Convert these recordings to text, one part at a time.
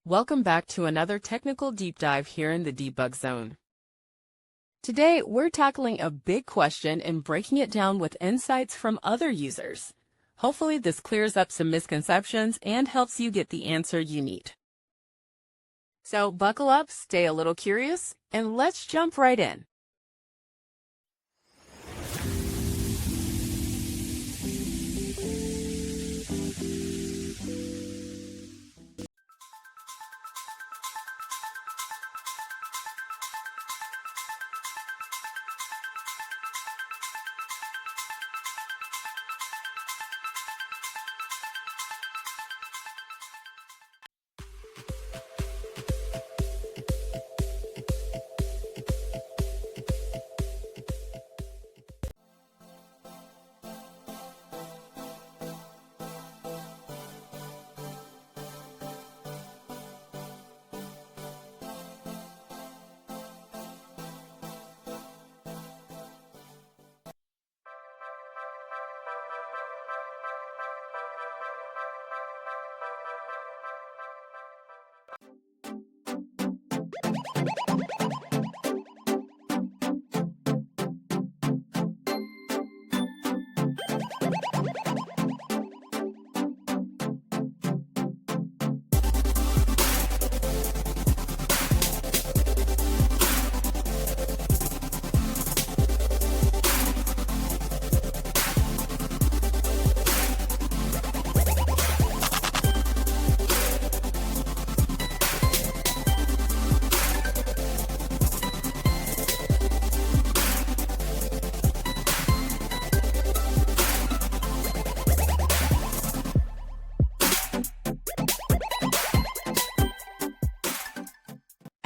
Welcome back to another technical deep dive here in the debug zone. Today, we're tackling a big question and breaking it down with insights from other users. Hopefully, this clears up some misconceptions and helps you get the answer you need. So buckle up, stay a little curious, and let's jump right in.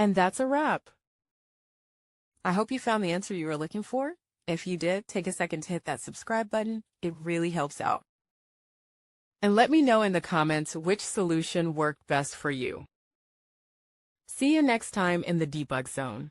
And that's a wrap. I hope you found the answer you were looking for. If you did, take a second to hit that subscribe button. It really helps out. And let me know in the comments which solution worked best for you. See you next time in the debug zone.